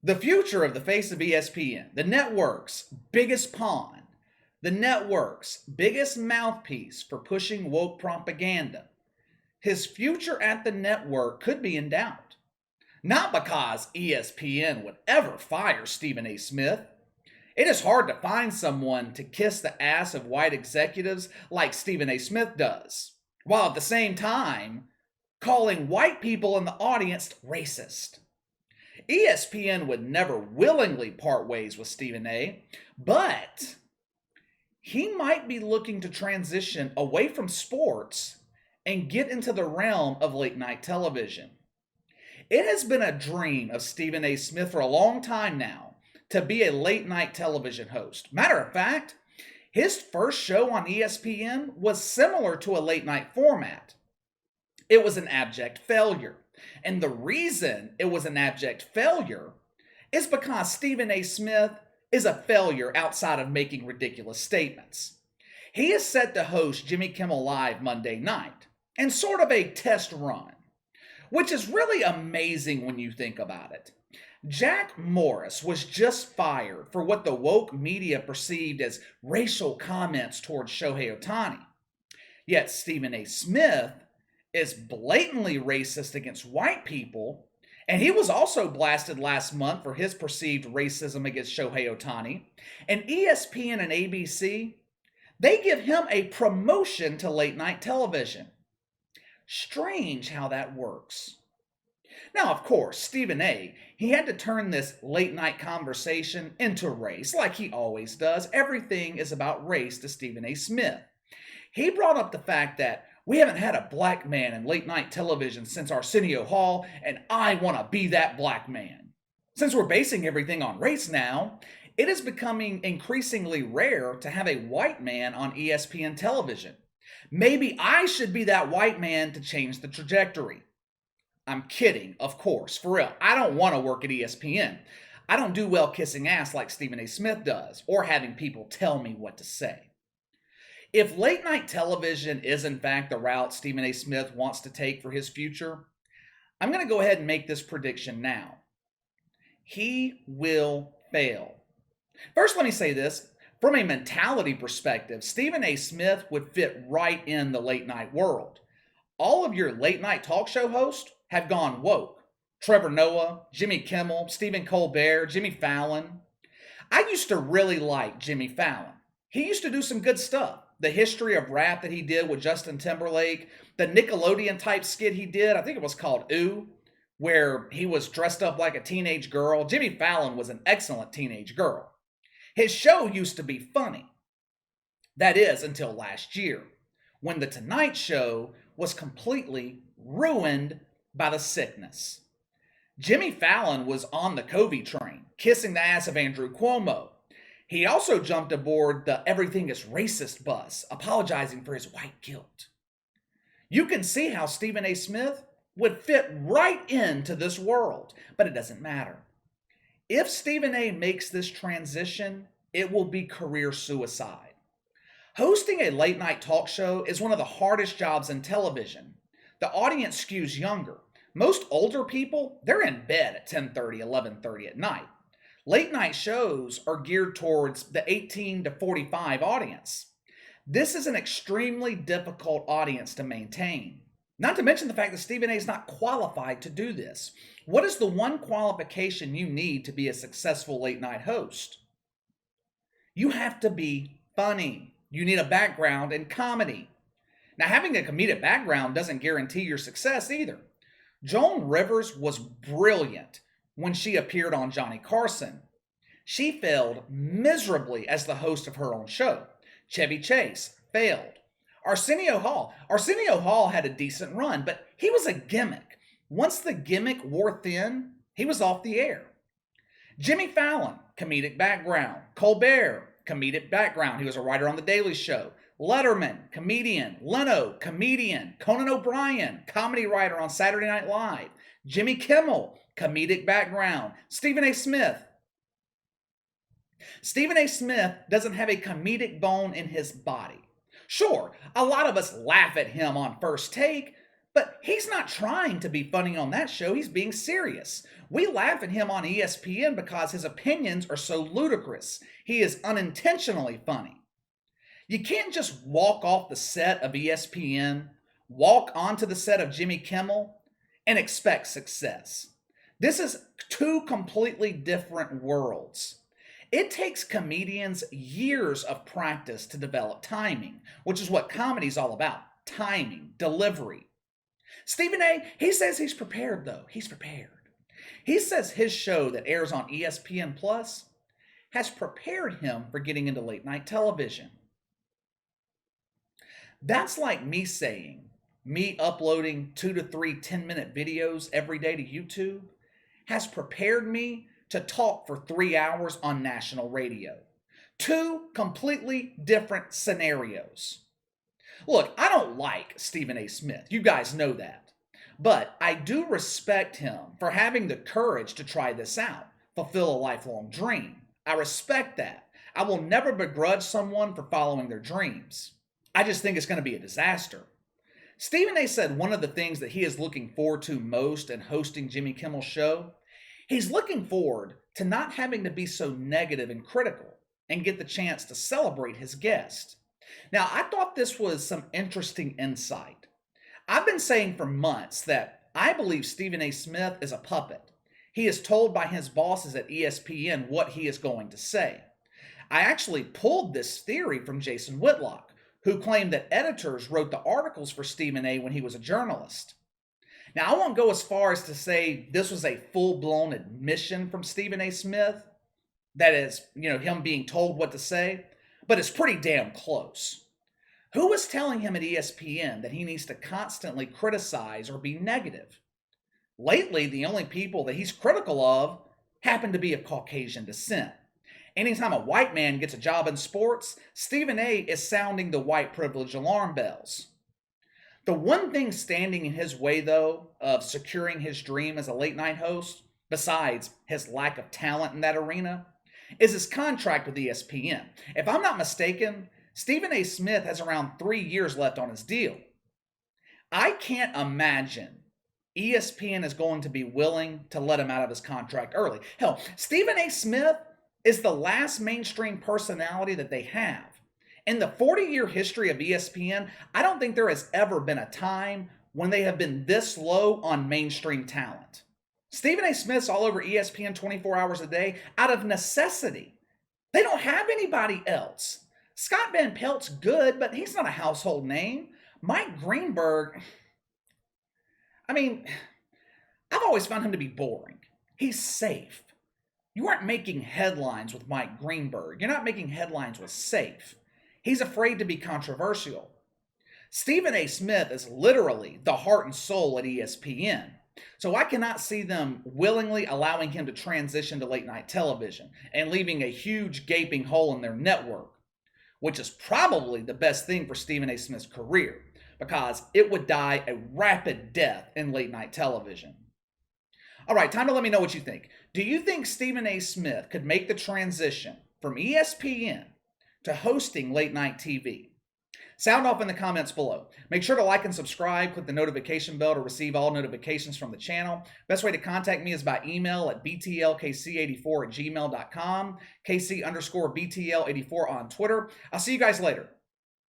The future of the face of ESPN, the network's biggest pawn, the network's biggest mouthpiece for pushing woke propaganda. His future at the network could be in doubt. Not because ESPN would ever fire Stephen A. Smith. It is hard to find someone to kiss the ass of white executives like Stephen A. Smith does, while at the same time calling white people in the audience racist. ESPN would never willingly part ways with Stephen A., but he might be looking to transition away from sports and get into the realm of late night television. It has been a dream of Stephen A. Smith for a long time now to be a late night television host. Matter of fact, his first show on ESPN was similar to a late night format. It was an abject failure. And the reason it was an abject failure is because Stephen A. Smith is a failure outside of making ridiculous statements. He is set to host Jimmy Kimmel Live Monday night, and sort of a test run, which is really amazing when you think about it. Jack Morris was just fired for what the woke media perceived as racial comments towards Shohei Ohtani. Yet Stephen A. Smith is blatantly racist against white people, and he was also blasted last month for his perceived racism against Shohei Ohtani. And ESPN and ABC, they give him a promotion to late night television. Strange how that works. Now, of course, Stephen A., he had to turn this late night conversation into race, like he always does. Everything is about race to Stephen A. Smith. He brought up the fact that we haven't had a black man in late night television since Arsenio Hall, and I want to be that black man. Since we're basing everything on race now, it is becoming increasingly rare to have a white man on ESPN television. Maybe I should be that white man to change the trajectory. I'm kidding, of course, for real. I don't want to work at ESPN. I don't do well kissing ass like Stephen A. Smith does, or having people tell me what to say. If late night television is in fact the route Stephen A. Smith wants to take for his future, I'm going to go ahead and make this prediction now. He will fail. First, let me say this. From a mentality perspective, Stephen A. Smith would fit right in the late night world. All of your late night talk show hosts have gone woke. Trevor Noah, Jimmy Kimmel, Stephen Colbert, Jimmy Fallon. I used to really like Jimmy Fallon. He used to do some good stuff. The history of rap that he did with Justin Timberlake, the Nickelodeon type skit he did, I think it was called Ooh, where he was dressed up like a teenage girl. Jimmy Fallon was an excellent teenage girl. His show used to be funny. That is, until last year, when The Tonight Show was completely ruined by the sickness. Jimmy Fallon was on the COVID train, kissing the ass of Andrew Cuomo. He also jumped aboard the everything is racist bus, apologizing for his white guilt. You can see how Stephen A. Smith would fit right into this world, but it doesn't matter. If Stephen A. makes this transition, it will be career suicide. Hosting a late night talk show is one of the hardest jobs in television. The audience skews younger. Most older people, they're in bed at 10:30, 11:30 at night. Late night shows are geared towards the 18 to 45 audience. This is an extremely difficult audience to maintain. Not to mention the fact that Stephen A. is not qualified to do this. What is the one qualification you need to be a successful late night host? You have to be funny. You need a background in comedy. Now, having a comedic background doesn't guarantee your success either. Joan Rivers was brilliant when she appeared on Johnny Carson. She failed miserably as the host of her own show. Chevy Chase failed. Arsenio Hall had a decent run, but he was a gimmick. Once the gimmick wore thin, he was off the air. Jimmy Fallon, comedic background. Colbert, comedic background. He was a writer on The Daily Show. Letterman, comedian. Leno, comedian. Conan O'Brien, comedy writer on Saturday Night Live. Jimmy Kimmel, comedic background. Stephen A. Smith. Stephen A. Smith doesn't have a comedic bone in his body. Sure, a lot of us laugh at him on First Take, But he's not trying to be funny on that show. He's being serious. We laugh at him on ESPN because his opinions are so ludicrous. He is unintentionally funny. You can't just walk off the set of ESPN, walk onto the set of Jimmy Kimmel, and expect success. This is two completely different worlds. It takes comedians years of practice to develop timing, which is what comedy's all about. Timing, delivery. Stephen A., he says he's prepared though. He's prepared. He says his show that airs on ESPN Plus has prepared him for getting into late night television. That's like me saying, me uploading 2 to 3 10-minute videos every day to YouTube has prepared me to talk for 3 hours on national radio. Two completely different scenarios. Look, I don't like Stephen A. Smith. You guys know that. But I do respect him for having the courage to try this out, fulfill a lifelong dream. I respect that. I will never begrudge someone for following their dreams. I just think it's going to be a disaster. Stephen A. said one of the things that he is looking forward to most in hosting Jimmy Kimmel's show, he's looking forward to not having to be so negative and critical and get the chance to celebrate his guest. Now, I thought this was some interesting insight. I've been saying for months that I believe Stephen A. Smith is a puppet. He is told by his bosses at ESPN what he is going to say. I actually pulled this theory from Jason Whitlock, who claimed that editors wrote the articles for Stephen A. when he was a journalist. Now, I won't go as far as to say this was a full-blown admission from Stephen A. Smith, that is, him being told what to say, but it's pretty damn close. Who was telling him at ESPN that he needs to constantly criticize or be negative? Lately, the only people that he's critical of happen to be of Caucasian descent. Anytime a white man gets a job in sports, Stephen A. is sounding the white privilege alarm bells. The one thing standing in his way, though, of securing his dream as a late night host, besides his lack of talent in that arena, is his contract with ESPN. If I'm not mistaken, Stephen A. Smith has around 3 years left on his deal. I can't imagine ESPN is going to be willing to let him out of his contract early. Hell, Stephen A. Smith is the last mainstream personality that they have. In the 40-year history of ESPN, I don't think there has ever been a time when they have been this low on mainstream talent. Stephen A. Smith's all over ESPN 24 hours a day out of necessity. They don't have anybody else. Scott Van Pelt's good, but he's not a household name. Mike Greenberg, I've always found him to be boring. He's safe. You aren't making headlines with Mike Greenberg. You're not making headlines with safe. He's afraid to be controversial. Stephen A. Smith is literally the heart and soul at ESPN. So I cannot see them willingly allowing him to transition to late night television and leaving a huge gaping hole in their network, which is probably the best thing for Stephen A. Smith's career because it would die a rapid death in late night television. All right, time to let me know what you think. Do you think Stephen A. Smith could make the transition from ESPN to hosting late night TV? Sound off in the comments below. Make sure to like and subscribe. Click the notification bell to receive all notifications from the channel. Best way to contact me is by email at btlkc84@gmail.com, KC_BTL84 on Twitter. I'll see you guys later.